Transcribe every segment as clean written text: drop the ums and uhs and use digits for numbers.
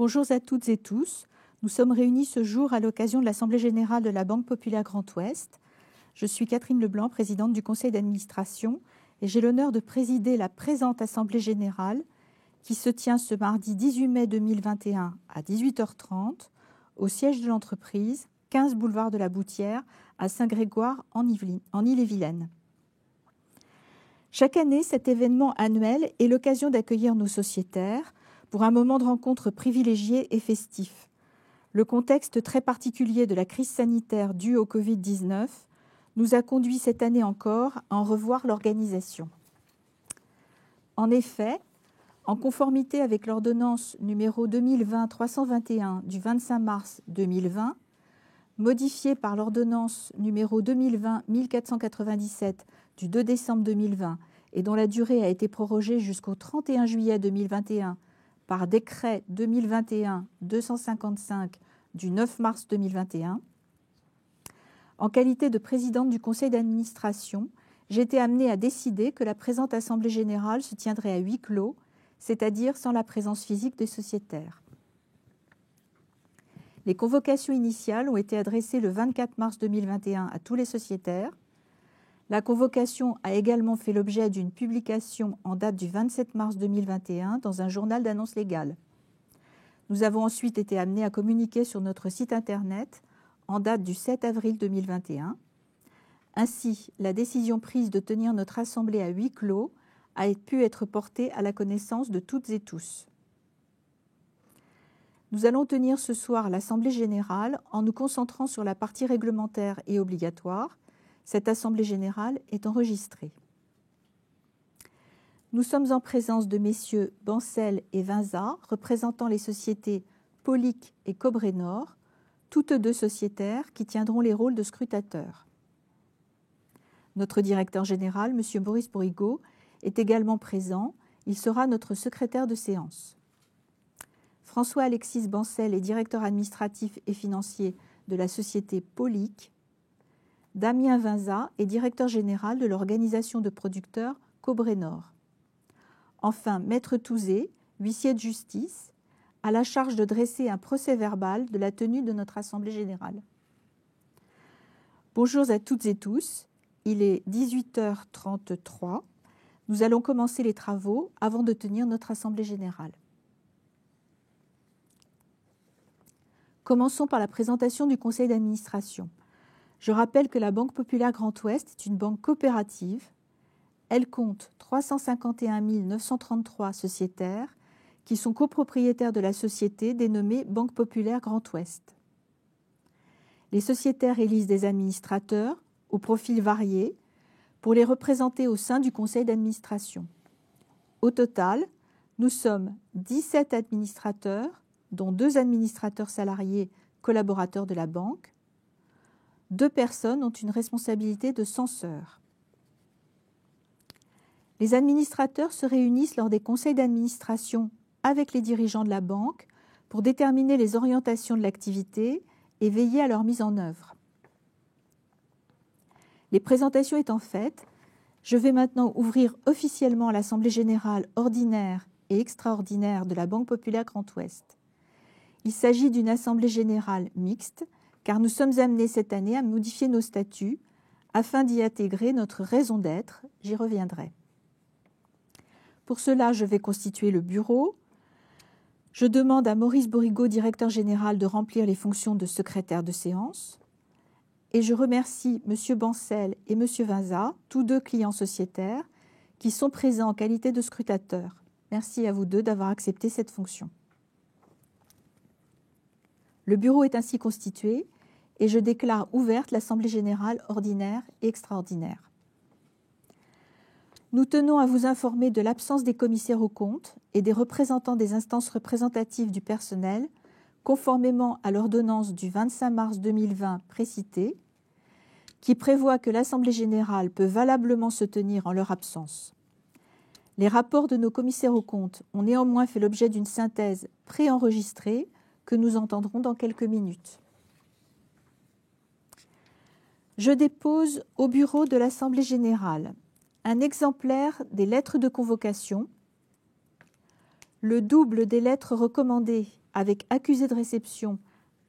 Bonjour à toutes et tous. Nous sommes réunis ce jour à l'occasion de l'Assemblée générale de la Banque populaire Grand Ouest. Je suis Catherine Leblanc, présidente du conseil d'administration, et j'ai l'honneur de présider la présente Assemblée générale qui se tient ce mardi 18 mai 2021 à 18h30 au siège de l'entreprise, 15 boulevard de la Boutière, à Saint-Grégoire, en Ille-et-Vilaine. Chaque année, cet événement annuel est l'occasion d'accueillir nos sociétaires pour un moment de rencontre privilégié et festif. Le contexte très particulier de la crise sanitaire due au Covid-19 nous a conduit cette année encore à en revoir l'organisation. En effet, en conformité avec l'ordonnance numéro 2020-321 du 25 mars 2020, modifiée par l'ordonnance numéro 2020-1497 du 2 décembre 2020 et dont la durée a été prorogée jusqu'au 31 juillet 2021 par décret 2021-255 du 9 mars 2021, en qualité de présidente du conseil d'administration, j'ai été amenée à décider que la présente Assemblée générale se tiendrait à huis clos, c'est-à-dire sans la présence physique des sociétaires. Les convocations initiales ont été adressées le 24 mars 2021 à tous les sociétaires. La convocation a également fait l'objet d'une publication en date du 27 mars 2021 dans un journal d'annonces légales. Nous avons ensuite été amenés à communiquer sur notre site Internet en date du 7 avril 2021. Ainsi, la décision prise de tenir notre assemblée à huis clos a pu être portée à la connaissance de toutes et tous. Nous allons tenir ce soir l'Assemblée générale en nous concentrant sur la partie réglementaire et obligatoire. Cette Assemblée générale est enregistrée. Nous sommes en présence de messieurs Bancel et Vinza, représentant les sociétés Polic et Cobrénor, toutes deux sociétaires qui tiendront les rôles de scrutateurs. Notre directeur général, M. Maurice Bourrigaud, est également présent. Il sera notre secrétaire de séance. François-Alexis Bancel est directeur administratif et financier de la société Polic. Damien Vinza est directeur général de l'organisation de producteurs Cobrénor. Enfin, Maître Touzé, huissier de justice, a la charge de dresser un procès-verbal de la tenue de notre Assemblée générale. Bonjour à toutes et tous. Il est 18h33. Nous allons commencer les travaux avant de tenir notre Assemblée générale. Commençons par la présentation du conseil d'administration. Je rappelle que la Banque populaire Grand Ouest est une banque coopérative. Elle compte 351 933 sociétaires qui sont copropriétaires de la société dénommée Banque populaire Grand Ouest. Les sociétaires élisent des administrateurs aux profils variés pour les représenter au sein du conseil d'administration. Au total, nous sommes 17 administrateurs, dont 2 administrateurs salariés collaborateurs de la banque. 2 personnes ont une responsabilité de censeur. Les administrateurs se réunissent lors des conseils d'administration avec les dirigeants de la banque pour déterminer les orientations de l'activité et veiller à leur mise en œuvre. Les présentations étant faites, je vais maintenant ouvrir officiellement l'Assemblée générale ordinaire et extraordinaire de la Banque populaire Grand Ouest. Il s'agit d'une Assemblée générale mixte, car nous sommes amenés cette année à modifier nos statuts afin d'y intégrer notre raison d'être. J'y reviendrai. Pour cela, je vais constituer le bureau. Je demande à Maurice Bourrigaud, directeur général, de remplir les fonctions de secrétaire de séance. Et je remercie M. Bancel et M. Vinza, tous deux clients sociétaires, qui sont présents en qualité de scrutateurs. Merci à vous deux d'avoir accepté cette fonction. Le bureau est ainsi constitué et je déclare ouverte l'Assemblée générale ordinaire et extraordinaire. Nous tenons à vous informer de l'absence des commissaires aux comptes et des représentants des instances représentatives du personnel, conformément à l'ordonnance du 25 mars 2020 précitée, qui prévoit que l'Assemblée générale peut valablement se tenir en leur absence. Les rapports de nos commissaires aux comptes ont néanmoins fait l'objet d'une synthèse préenregistrée que nous entendrons dans quelques minutes. Je dépose au bureau de l'Assemblée générale un exemplaire des lettres de convocation, le double des lettres recommandées avec accusé de réception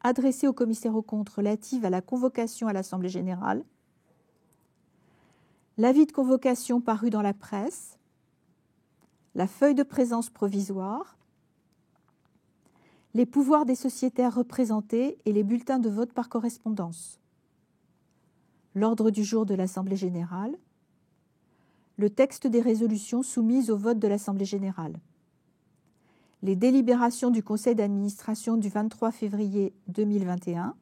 adressée au commissaire aux comptes relative à la convocation à l'Assemblée générale, l'avis de convocation paru dans la presse, la feuille de présence provisoire, les pouvoirs des sociétaires représentés et les bulletins de vote par correspondance, l'ordre du jour de l'Assemblée générale, le texte des résolutions soumises au vote de l'Assemblée générale, les délibérations du Conseil d'administration du 23 février 2021,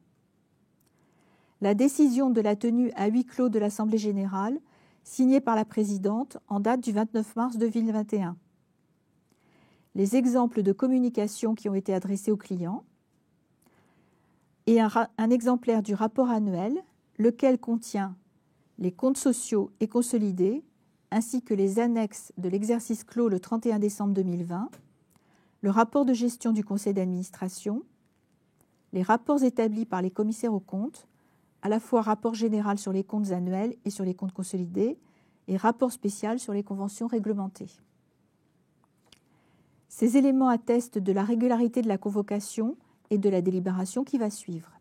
la décision de la tenue à huis clos de l'Assemblée générale signée par la présidente en date du 29 mars 2021, les exemples de communication qui ont été adressés aux clients et un exemplaire du rapport annuel, lequel contient les comptes sociaux et consolidés, ainsi que les annexes de l'exercice clos le 31 décembre 2020, le rapport de gestion du conseil d'administration, les rapports établis par les commissaires aux comptes, à la fois rapport général sur les comptes annuels et sur les comptes consolidés, et rapport spécial sur les conventions réglementées. Ces éléments attestent de la régularité de la convocation et de la délibération qui va suivre.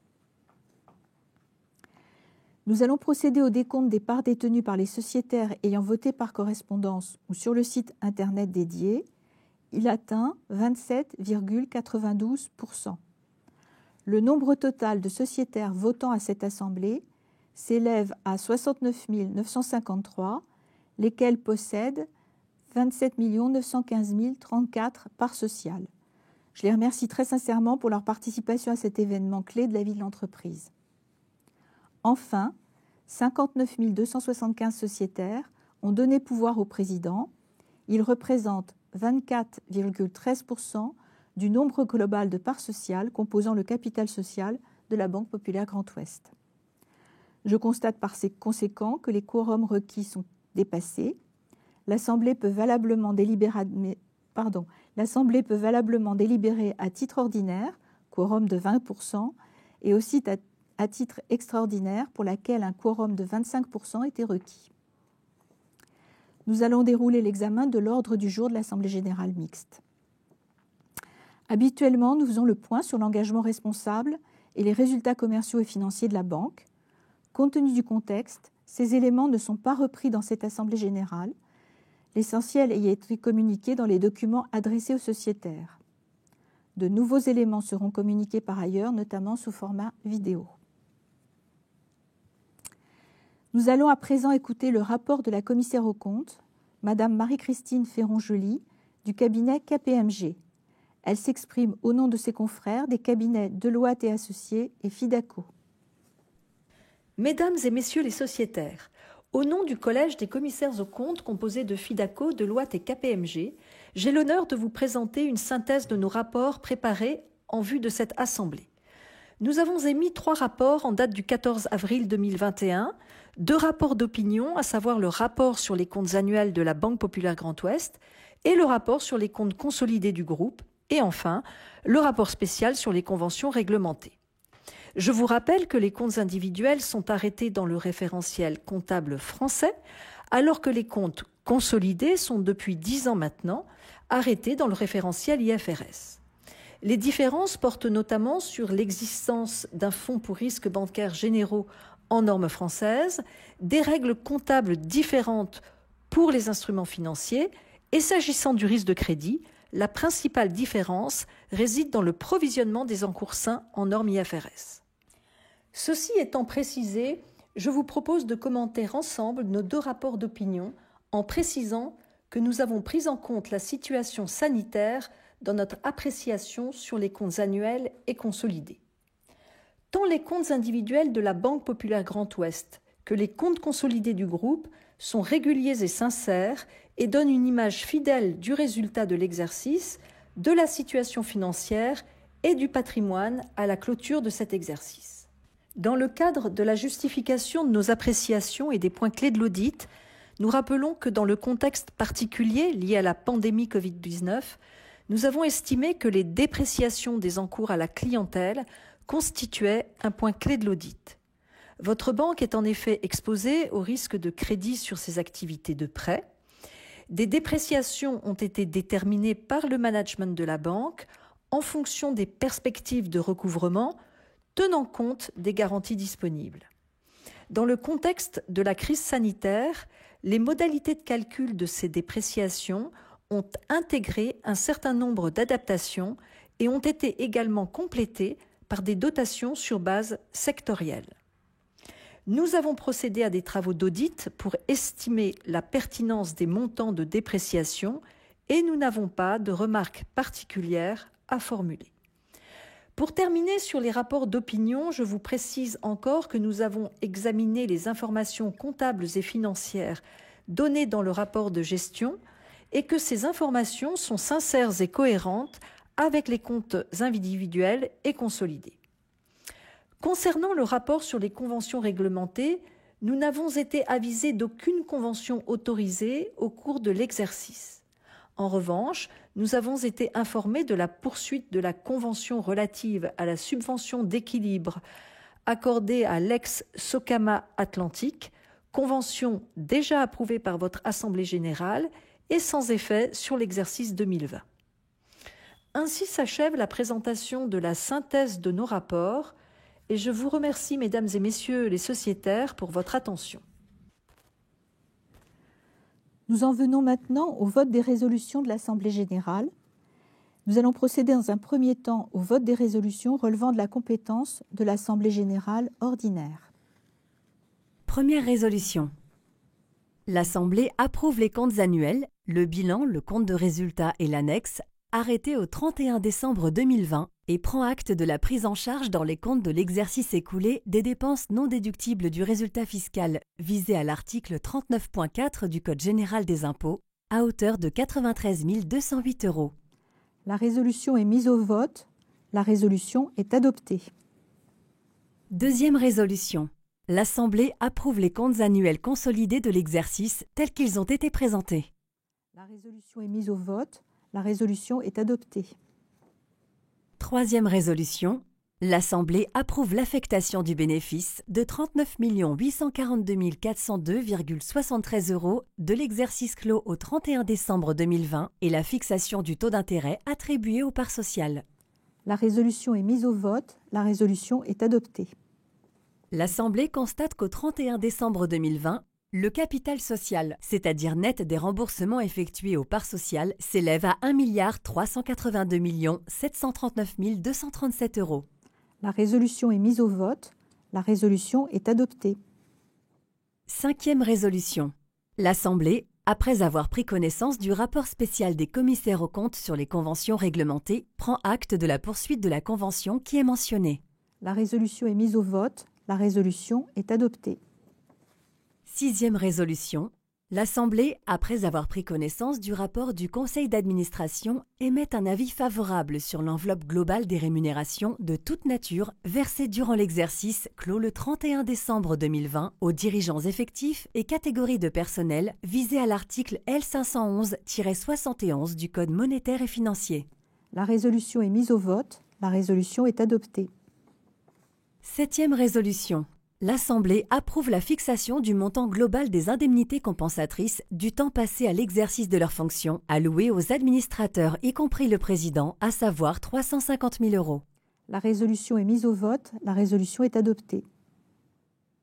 Nous allons procéder au décompte des parts détenues par les sociétaires ayant voté par correspondance ou sur le site Internet dédié. Il atteint 27,92%. Le nombre total de sociétaires votant à cette assemblée s'élève à 69 953, lesquels possèdent 27 915 034 parts sociales. Je les remercie très sincèrement pour leur participation à cet événement clé de la vie de l'entreprise. Enfin, 59 275 sociétaires ont donné pouvoir au président. Ils représentent 24,13% du nombre global de parts sociales composant le capital social de la Banque populaire Grand Ouest. Je constate par conséquent que les quorums requis sont dépassés. L'Assemblée peut valablement délibérer à titre ordinaire, quorum de 20%, et aussi à titre extraordinaire pour laquelle un quorum de 25% était requis. Nous allons dérouler l'examen de l'ordre du jour de l'Assemblée générale mixte. Habituellement, nous faisons le point sur l'engagement responsable et les résultats commerciaux et financiers de la banque. Compte tenu du contexte, ces éléments ne sont pas repris dans cette Assemblée générale, l'essentiel ayant été communiqué dans les documents adressés aux sociétaires. De nouveaux éléments seront communiqués par ailleurs, notamment sous format vidéo. Nous allons à présent écouter le rapport de la commissaire aux comptes, Madame Marie-Christine Ferron-Joly, du cabinet KPMG. Elle s'exprime au nom de ses confrères des cabinets Deloitte et Associés et Fidaco. Mesdames et messieurs les sociétaires, au nom du Collège des commissaires aux comptes composé de Fidaco, Deloitte et KPMG, j'ai l'honneur de vous présenter une synthèse de nos rapports préparés en vue de cette assemblée. Nous avons émis 3 rapports en date du 14 avril 2021, 2 rapports d'opinion, à savoir le rapport sur les comptes annuels de la Banque populaire Grand Ouest et le rapport sur les comptes consolidés du groupe, et enfin, le rapport spécial sur les conventions réglementées. Je vous rappelle que les comptes individuels sont arrêtés dans le référentiel comptable français, alors que les comptes consolidés sont depuis 10 ans maintenant arrêtés dans le référentiel IFRS. Les différences portent notamment sur l'existence d'un fonds pour risques bancaires généraux en normes françaises, des règles comptables différentes pour les instruments financiers et s'agissant du risque de crédit, la principale différence réside dans le provisionnement des encoursins en normes IFRS. Ceci étant précisé, je vous propose de commenter ensemble nos 2 rapports d'opinion en précisant que nous avons pris en compte la situation sanitaire dans notre appréciation sur les comptes annuels et consolidés. Tant les comptes individuels de la Banque populaire Grand Ouest que les comptes consolidés du groupe sont réguliers et sincères et donnent une image fidèle du résultat de l'exercice, de la situation financière et du patrimoine à la clôture de cet exercice. Dans le cadre de la justification de nos appréciations et des points clés de l'audit, nous rappelons que dans le contexte particulier lié à la pandémie Covid-19, nous avons estimé que les dépréciations des encours à la clientèle constituaient un point clé de l'audit. Votre banque est en effet exposée au risque de crédit sur ses activités de prêt. Des dépréciations ont été déterminées par le management de la banque en fonction des perspectives de recouvrement, tenant compte des garanties disponibles. Dans le contexte de la crise sanitaire, les modalités de calcul de ces dépréciations ont intégré un certain nombre d'adaptations et ont été également complétées par des dotations sur base sectorielle. Nous avons procédé à des travaux d'audit pour estimer la pertinence des montants de dépréciation et nous n'avons pas de remarques particulières à formuler. Pour terminer sur les rapports d'opinion, je vous précise encore que nous avons examiné les informations comptables et financières données dans le rapport de gestion et que ces informations sont sincères et cohérentes avec les comptes individuels et consolidés. Concernant le rapport sur les conventions réglementées, nous n'avons été avisés d'aucune convention autorisée au cours de l'exercice. En revanche, nous avons été informés de la poursuite de la convention relative à la subvention d'équilibre accordée à l'ex-Socama Atlantique, convention déjà approuvée par votre Assemblée générale et sans effet sur l'exercice 2020. Ainsi s'achève la présentation de la synthèse de nos rapports et je vous remercie, mesdames et messieurs les sociétaires, pour votre attention. Nous en venons maintenant au vote des résolutions de l'Assemblée générale. Nous allons procéder dans un premier temps au vote des résolutions relevant de la compétence de l'Assemblée générale ordinaire. Première résolution. L'Assemblée approuve les comptes annuels, le bilan, le compte de résultat et l'annexe, arrêtés au 31 décembre 2020 et prend acte de la prise en charge dans les comptes de l'exercice écoulé des dépenses non déductibles du résultat fiscal visées à l'article 39.4 du Code général des impôts à hauteur de 93 208 €. La résolution est mise au vote. La résolution est adoptée. Deuxième résolution. L'Assemblée approuve les comptes annuels consolidés de l'exercice tels qu'ils ont été présentés. La résolution est mise au vote. La résolution est adoptée. Troisième résolution. L'Assemblée approuve l'affectation du bénéfice de 39 842 402,73 € de l'exercice clos au 31 décembre 2020 et la fixation du taux d'intérêt attribué aux parts sociales. La résolution est mise au vote. La résolution est adoptée. L'Assemblée constate qu'au 31 décembre 2020, le capital social, c'est-à-dire net des remboursements effectués aux parts sociales, s'élève à 1 382 739 237 €. La résolution est mise au vote. La résolution est adoptée. Cinquième résolution. L'Assemblée, après avoir pris connaissance du rapport spécial des commissaires aux comptes sur les conventions réglementées, prend acte de la poursuite de la convention qui est mentionnée. La résolution est mise au vote. La résolution est adoptée. Sixième résolution. L'Assemblée, après avoir pris connaissance du rapport du Conseil d'administration, émet un avis favorable sur l'enveloppe globale des rémunérations de toute nature versées durant l'exercice clos le 31 décembre 2020 aux dirigeants effectifs et catégories de personnel visés à l'article L511-71 du Code monétaire et financier. La résolution est mise au vote. La résolution est adoptée. Septième résolution. L'Assemblée approuve la fixation du montant global des indemnités compensatrices du temps passé à l'exercice de leurs fonctions allouées aux administrateurs, y compris le président, à savoir 350 000 €. La résolution est mise au vote. La résolution est adoptée.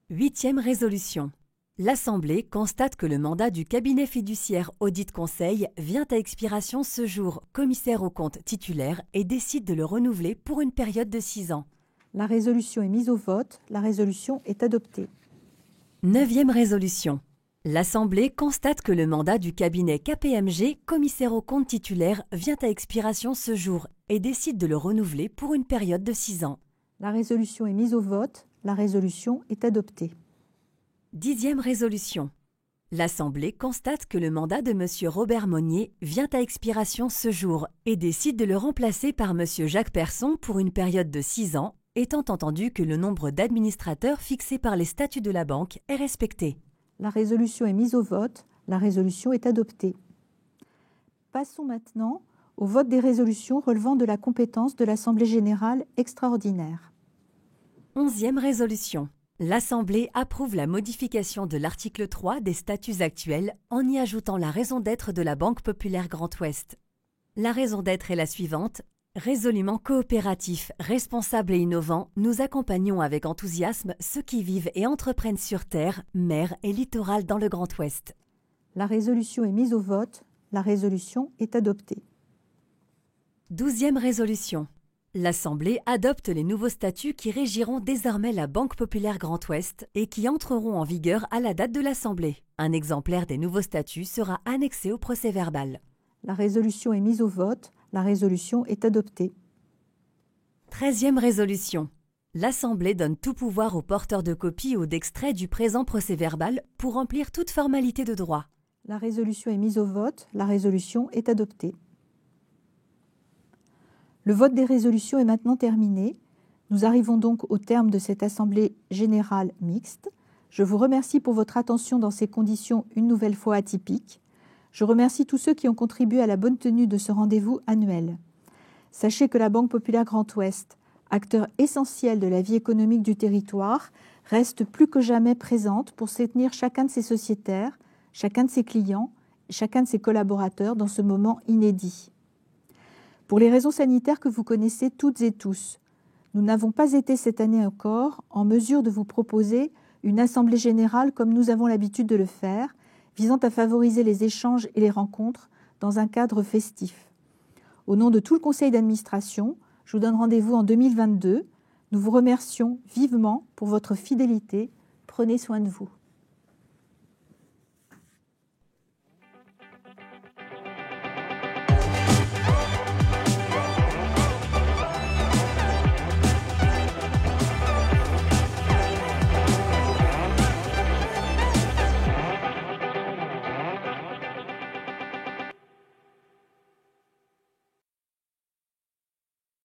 Huitième résolution. L'Assemblée constate que le mandat du cabinet fiduciaire Audit Conseil vient à expiration ce jour, commissaire aux comptes titulaire, et décide de le renouveler pour une période de 6 ans. La résolution est mise au vote. La résolution est adoptée. Neuvième résolution. L'Assemblée constate que le mandat du cabinet KPMG, commissaire aux comptes titulaire, vient à expiration ce jour et décide de le renouveler pour une période de 6 ans. La résolution est mise au vote. La résolution est adoptée. Dixième résolution. L'Assemblée constate que le mandat de M. Robert Monnier vient à expiration ce jour et décide de le remplacer par M. Jacques Persson pour une période de 6 ans, étant entendu que le nombre d'administrateurs fixé par les statuts de la banque est respecté. La résolution est mise au vote. La résolution est adoptée. Passons maintenant au vote des résolutions relevant de la compétence de l'Assemblée générale extraordinaire. Onzième résolution. L'Assemblée approuve la modification de l'article 3 des statuts actuels en y ajoutant la raison d'être de la Banque populaire Grand Ouest. La raison d'être est la suivante. Résolument coopératifs, responsables et innovants, nous accompagnons avec enthousiasme ceux qui vivent et entreprennent sur terre, mer et littoral dans le Grand Ouest. La résolution est mise au vote. La résolution est adoptée. 12e résolution. L'Assemblée adopte les nouveaux statuts qui régiront désormais la Banque Populaire Grand Ouest et qui entreront en vigueur à la date de l'Assemblée. Un exemplaire des nouveaux statuts sera annexé au procès-verbal. La résolution est mise au vote. La résolution est adoptée. 13e résolution. L'Assemblée donne tout pouvoir aux porteurs de copies ou d'extraits du présent procès-verbal pour remplir toute formalité de droit. La résolution est mise au vote. La résolution est adoptée. Le vote des résolutions est maintenant terminé. Nous arrivons donc au terme de cette Assemblée générale mixte. Je vous remercie pour votre attention dans ces conditions une nouvelle fois atypiques. Je remercie tous ceux qui ont contribué à la bonne tenue de ce rendez-vous annuel. Sachez que la Banque Populaire Grand Ouest, acteur essentiel de la vie économique du territoire, reste plus que jamais présente pour soutenir chacun de ses sociétaires, chacun de ses clients, chacun de ses collaborateurs dans ce moment inédit. Pour les raisons sanitaires que vous connaissez toutes et tous, nous n'avons pas été cette année encore en mesure de vous proposer une assemblée générale comme nous avons l'habitude de le faire, visant à favoriser les échanges et les rencontres dans un cadre festif. Au nom de tout le conseil d'administration, je vous donne rendez-vous en 2022. Nous vous remercions vivement pour votre fidélité. Prenez soin de vous.